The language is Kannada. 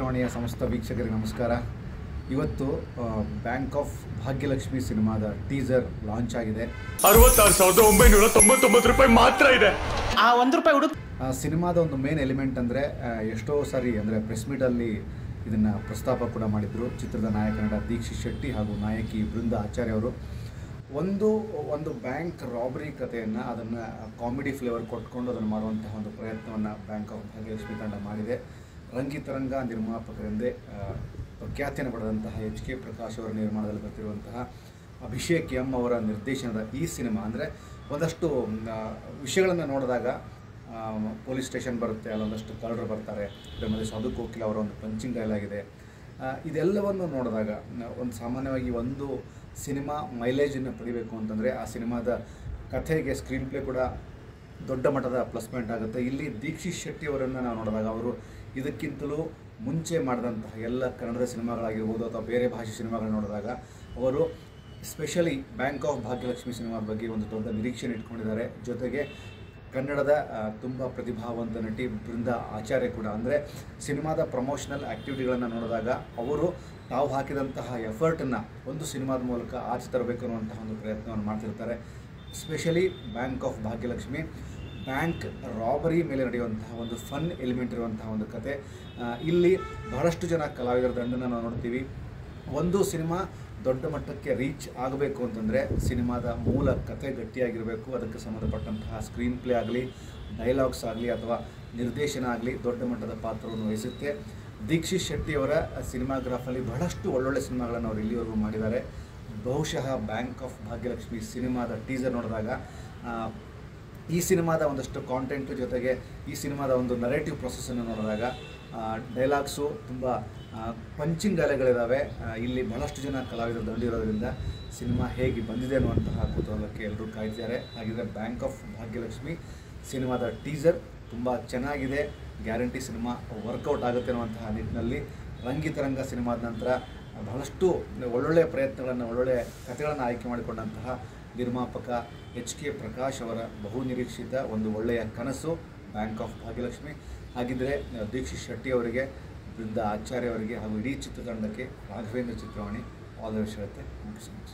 ಚಿತ್ರವಾಣಿಯ ಸಮಸ್ತ ವೀಕ್ಷಕರಿಗೆ ನಮಸ್ಕಾರ. ಇವತ್ತು ಬ್ಯಾಂಕ್ ಆಫ್ ಭಾಗ್ಯಲಕ್ಷ್ಮಿ ಸಿನಿಮಾದ ಟೀಸರ್ ಲಾಂಚ್ ಆಗಿದೆ. 66,999 ರೂಪಾಯಿ ಮಾತ್ರ ಇದೆ. ಆ ₹1 ಹುಡುಗ ಸಿನಿಮಾದ ಒಂದು ಮೇನ್ ಎಲಿಮೆಂಟ್ ಅಂದರೆ ಎಷ್ಟೋ ಸಾರಿ ಅಂದರೆ ಪ್ರೆಸ್ ಮೀಟಲ್ಲಿ ಇದನ್ನು ಪ್ರಸ್ತಾಪ ಕೂಡ ಮಾಡಿದರು. ಚಿತ್ರದ ನಾಯಕ ನಟ ದೀಕ್ಷಿತ್ ಶೆಟ್ಟಿ ಹಾಗೂ ನಾಯಕಿ ಬೃಂದ ಆಚಾರ್ಯ ಅವರು ಒಂದು ಬ್ಯಾಂಕ್ ರಾಬರಿ ಕಥೆಯನ್ನು ಅದನ್ನು ಕಾಮಿಡಿ ಫ್ಲೇವರ್ ಕೊಟ್ಕೊಂಡು ಅದನ್ನು ಮಾಡುವಂತಹ ಒಂದು ಪ್ರಯತ್ನವನ್ನು ಬ್ಯಾಂಕ್ ಆಫ್ ಭಾಗ್ಯಲಕ್ಷ್ಮಿ ತಂಡ ಮಾಡಿದೆ. ರಂಗಿತರಂಗ ನಿರ್ಮಾಪಕರೆಂದೇ ಪ್ರಖ್ಯಾತಿಯನ್ನು ಪಡೆದಂತಹ HK ಪ್ರಕಾಶ್ ಅವರ ನಿರ್ಮಾಣದಲ್ಲಿ ಬರ್ತಿರುವಂತಹ ಅಭಿಷೇಕ್ ಎಂ ಅವರ ನಿರ್ದೇಶನದ ಈ ಸಿನಿಮಾ ಅಂದರೆ ಒಂದಷ್ಟು ವಿಷಯಗಳನ್ನು ನೋಡಿದಾಗ ಪೊಲೀಸ್ ಸ್ಟೇಷನ್ ಬರುತ್ತೆ, ಅಲ್ಲೊಂದಷ್ಟು ಕಳ್ಳರು ಬರ್ತಾರೆ, ಮತ್ತು ಸಾಧು ಕೋಕಿಲ ಅವರ ಒಂದು ಪಂಚಿಂಗ್ ಡೈಲಾಗ್ ಇದೆ. ಇದೆಲ್ಲವನ್ನು ನೋಡಿದಾಗ ಒಂದು ಸಾಮಾನ್ಯವಾಗಿ ಒಂದು ಸಿನಿಮಾ ಮೈಲೇಜನ್ನು ಪಡಿಬೇಕು ಅಂತಂದರೆ ಆ ಸಿನಿಮಾದ ಕಥೆಗೆ ಸ್ಕ್ರೀನ್ ಪ್ಲೇ ಕೂಡ ದೊಡ್ಡ ಮಟ್ಟದ ಪ್ಲಸ್ ಪಾಯಿಂಟ್ ಆಗುತ್ತೆ. ಇಲ್ಲಿ ದೀಕ್ಷಿತ್ ಶೆಟ್ಟಿ ಅವರನ್ನು ನಾವು ನೋಡಿದಾಗ ಅವರು ಇದಕ್ಕಿಂತಲೂ ಮುಂಚೆ ಮಾಡಿದಂತಹ ಎಲ್ಲ ಕನ್ನಡದ ಸಿನಿಮಾಗಳಾಗಿರ್ಬೋದು ಅಥವಾ ಬೇರೆ ಭಾಷೆ ಸಿನಿಮಾಗಳನ್ನ ನೋಡಿದಾಗ ಅವರು ಸ್ಪೆಷಲಿ ಬ್ಯಾಂಕ್ ಆಫ್ ಭಾಗ್ಯಲಕ್ಷ್ಮಿ ಸಿನಿಮಾದ ಬಗ್ಗೆ ಒಂದು ದೊಡ್ಡ ನಿರೀಕ್ಷೆಯನ್ನು ಇಟ್ಕೊಂಡಿದ್ದಾರೆ. ಜೊತೆಗೆ ಕನ್ನಡದ ತುಂಬ ಪ್ರತಿಭಾವಂತ ನಟಿ ಬೃಂದ ಆಚಾರ್ಯ ಕೂಡ, ಅಂದರೆ ಸಿನಿಮಾದ ಪ್ರಮೋಷನಲ್ ಆ್ಯಕ್ಟಿವಿಟಿಗಳನ್ನು ನೋಡಿದಾಗ ಅವರು ತಾವು ಹಾಕಿದಂತಹ ಎಫರ್ಟನ್ನು ಒಂದು ಸಿನಿಮಾದ ಮೂಲಕ ಆಚೆ ತರಬೇಕು ಅನ್ನುವಂತಹ ಒಂದು ಪ್ರಯತ್ನವನ್ನು ಮಾಡ್ತಿರ್ತಾರೆ. Specially bank of Bhagyalakshmi bank robbery ಮೇಲೆ ನಡೆಯುವಂತಹ ಒಂದು ಫನ್ ಎಲಿಮೆಂಟ್ ಇರುವಂತಹ ಒಂದು ಕತೆ. ಇಲ್ಲಿ ಬಹಳಷ್ಟು ಜನ ಕಲಾವಿದರ ದಂಡನ್ನು ನಾವು ನೋಡ್ತೀವಿ. ಒಂದು ಸಿನಿಮಾ ದೊಡ್ಡ ಮಟ್ಟಕ್ಕೆ ರೀಚ್ ಆಗಬೇಕು ಅಂತಂದರೆ ಸಿನಿಮಾದ ಮೂಲ ಕತೆ ಗಟ್ಟಿಯಾಗಿರಬೇಕು. ಅದಕ್ಕೆ ಸಂಬಂಧಪಟ್ಟಂತಹ ಸ್ಕ್ರೀನ್ ಪ್ಲೇ ಆಗಲಿ, ಡೈಲಾಗ್ಸ್ ಆಗಲಿ ಅಥವಾ ನಿರ್ದೇಶನ ಆಗಲಿ ದೊಡ್ಡ ಮಟ್ಟದ ಪಾತ್ರವನ್ನು ವಹಿಸುತ್ತೆ. ದೀಕ್ಷಿತ್ ಶೆಟ್ಟಿಯವರ ಸಿನಿಮಾಗ್ರಾಫಲ್ಲಿ ಬಹಳಷ್ಟು ಒಳ್ಳೊಳ್ಳೆ ಸಿನಿಮಾಗಳನ್ನು ಅವರು ಇಲ್ಲಿವರೆಗೂ ಮಾಡಿದ್ದಾರೆ. ಬಹುಶಃ ಬ್ಯಾಂಕ್ ಆಫ್ ಭಾಗ್ಯಲಕ್ಷ್ಮಿ ಸಿನಿಮಾದ ಟೀಸರ್ ನೋಡಿದಾಗ ಈ ಸಿನಿಮಾದ ಒಂದಷ್ಟು ಕಾಂಟೆಂಟು ಜೊತೆಗೆ ಈ ಸಿನಿಮಾದ ಒಂದು ನರೇಟಿವ್ ಪ್ರೊಸೆಸನ್ನು ನೋಡಿದಾಗ ಡೈಲಾಗ್ಸು ತುಂಬ ಪಂಚಿಂಗ್ ಡೈಲಾಗ್ಗಳಿದ್ದಾವೆ. ಇಲ್ಲಿ ಬಹಳಷ್ಟು ಜನ ಕಲಾವಿದರು ದಂಡಿರೋದ್ರಿಂದ ಸಿನಿಮಾ ಹೇಗೆ ಬಂದಿದೆ ಅನ್ನುವಂತಹ ಕುತೂಹಲಕ್ಕೆ ಎಲ್ಲರೂ ಕಾಯ್ತಿದ್ದಾರೆ. ಹಾಗಿದ್ರೆ ಬ್ಯಾಂಕ್ ಆಫ್ ಭಾಗ್ಯಲಕ್ಷ್ಮಿ ಸಿನಿಮಾದ ಟೀಸರ್ ತುಂಬ ಚೆನ್ನಾಗಿದೆ. ಗ್ಯಾರಂಟಿ ಸಿನಿಮಾ ವರ್ಕೌಟ್ ಆಗುತ್ತೆ ಅನ್ನುವಂತಹ ನಿಟ್ಟಿನಲ್ಲಿ ರಂಗಿತರಂಗ ಸಿನಿಮಾದ ನಂತರ ಬಹಳಷ್ಟು ಒಳ್ಳೊಳ್ಳೆಯ ಪ್ರಯತ್ನಗಳನ್ನು, ಒಳ್ಳೊಳ್ಳೆಯ ಕಥೆಗಳನ್ನು ಆಯ್ಕೆ ಮಾಡಿಕೊಂಡಂತಹ ನಿರ್ಮಾಪಕ HK ಪ್ರಕಾಶ್ ಅವರ ಬಹು ನಿರೀಕ್ಷಿತ ಒಂದು ಒಳ್ಳೆಯ ಕನಸು ಬ್ಯಾಂಕ್ ಆಫ್ ಭಾಗ್ಯಲಕ್ಷ್ಮಿ. ಹಾಗಿದ್ದರೆ ದೀಕ್ಷಿತ್ ಶೆಟ್ಟಿ ಅವರಿಗೆ, ಬೃಂದ ಆಚಾರ್ಯ ಅವರಿಗೆ ಹಾಗೂ ಇಡೀ ಚಿತ್ರತಂಡಕ್ಕೆ Raghavendra Chitravani all the best ಹೇಳುತ್ತೆ. Thank you so much.